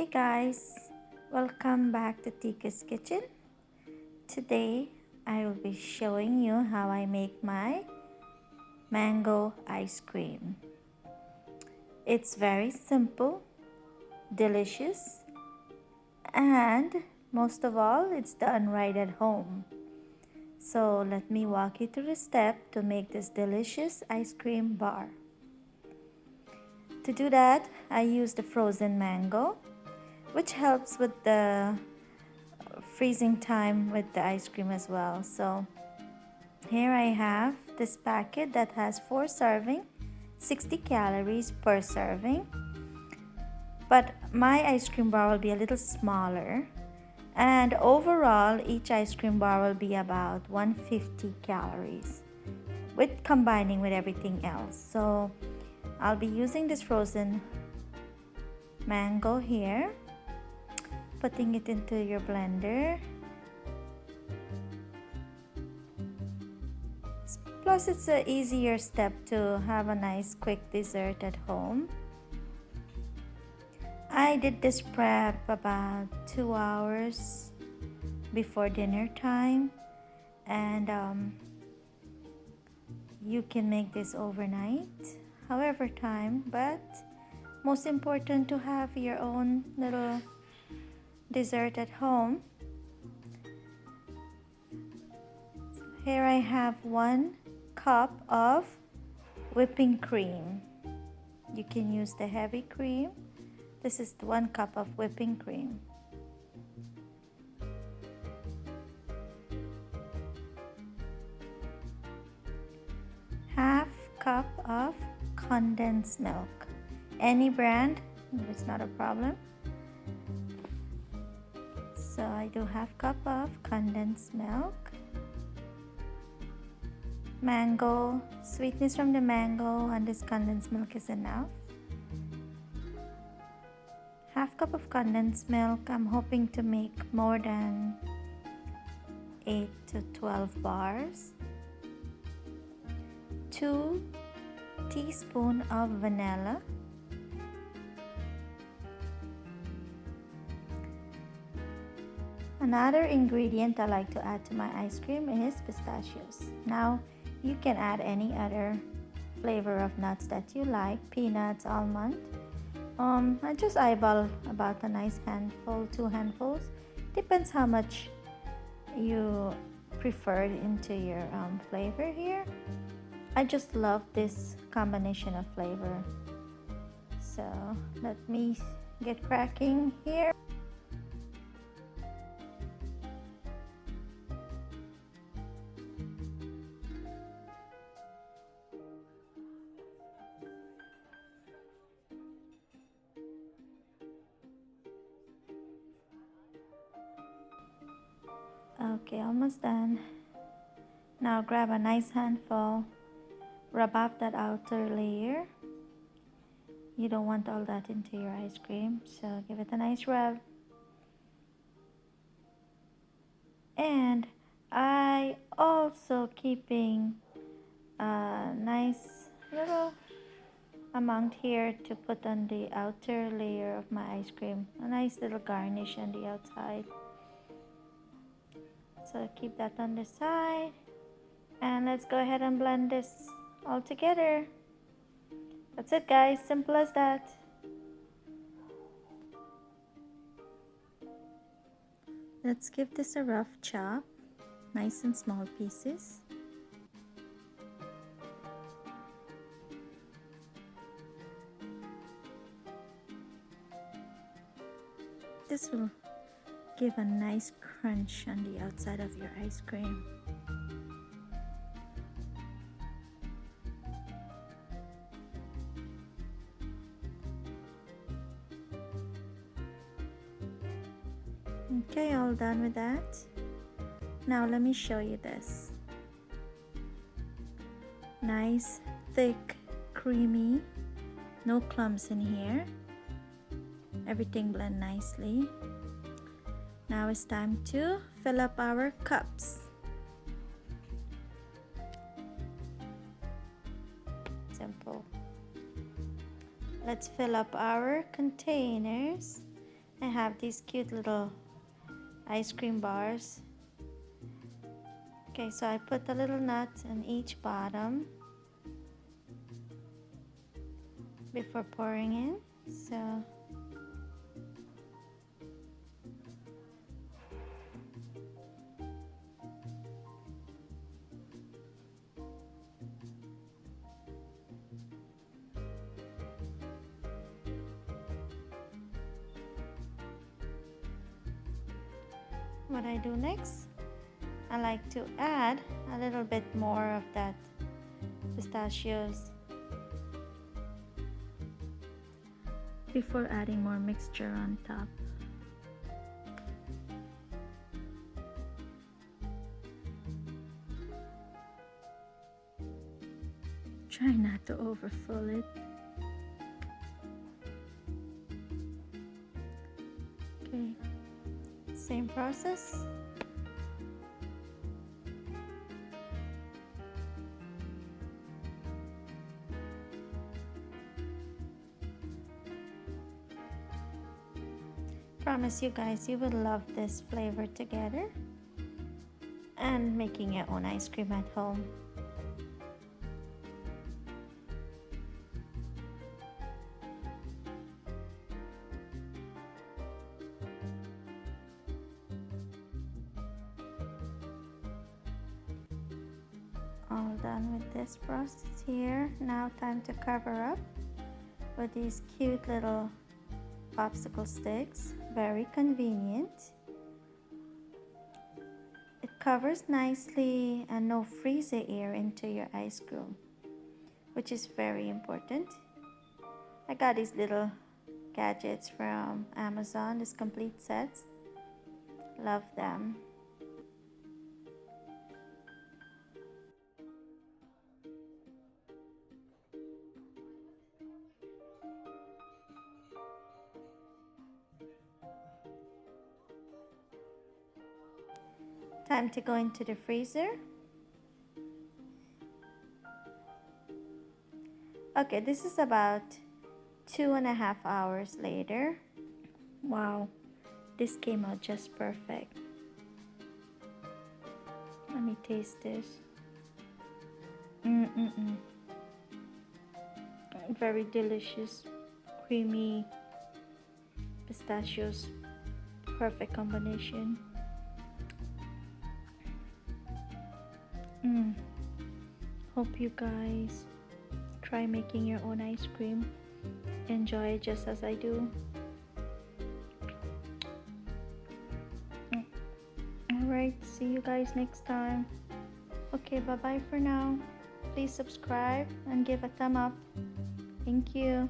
Hey guys, welcome back to Tika's Kitchen. Today I will be showing you how I make my mango ice cream. It's very simple, delicious, and most of all, it's done right at home. So let me walk you through the step to make this delicious ice cream bar. To do that, I use the frozen mango, which helps with the freezing time with the ice cream as well. So here I have this packet that has 4 serving, 60 calories per serving. But my ice cream bar will be a little smaller, and overall each ice cream bar will be about 150 calories with combining with everything else. So I'll be using this frozen mango here, putting it into your blender. Plus, it's an easier step to have a nice quick dessert at home. I did this prep about 2 hours before dinner time, and you can make this overnight, however time, but most important to have your own little dessert at home. Here I have 1 cup of whipping cream. You can use the heavy cream. This is 1 cup of whipping cream. Half cup of condensed milk. Any brand, it's not a problem. So I do half cup of condensed milk. Mango, sweetness from the mango and this condensed milk is enough. Half cup of condensed milk. I'm hoping to make more than 8 to 12 bars. 2 teaspoons of vanilla. Another ingredient I like to add to my ice cream is pistachios. Now, you can add any other flavor of nuts that you like, peanuts, almond. I just eyeball about a nice handful, 2 handfuls. Depends how much you prefer into your flavor here. I just love this combination of flavor. So let me get cracking here. Okay, almost done. Now grab a nice handful, rub off that outer layer. You don't want all that into your ice cream, so give it a nice rub. And I also keeping a nice little amount here to put on the outer layer of my ice cream. A nice little garnish on the outside. So keep that on the side, and let's go ahead and blend this all together. That's it, guys, simple as that. Let's give this a rough chop, nice and small pieces. This will give a nice crunch on the outside of your ice cream. Okay, all done with that. Now let me show you this. Nice, thick, creamy, no clumps in here. Everything blend nicely. Now it's time to fill up our cups. Simple. Let's fill up our containers have these cute little ice cream bars. Okay, so I put a little nut in each bottom before pouring in. So what I do next, I like to add a little bit more of that pistachios before adding more mixture on top. Try not to overfill it. Okay, same process. Promise you guys, you will love this flavor together and making your own ice cream at home. All done with this process here. Now time to cover up with these cute little popsicle sticks. Very convenient. It covers nicely and no freeze air into your ice cream, which is very important. I got these little gadgets from Amazon, these complete sets. Love them. Time to go into the freezer. Okay, this is about 2.5 hours later. Wow, this came out just perfect. Let me taste this. Very delicious, creamy pistachios, perfect combination. Hope you guys try making your own ice cream. Enjoy just as I do. Alright, see you guys next time. Okay, bye bye for now. Please subscribe and give a thumb up. Thank you.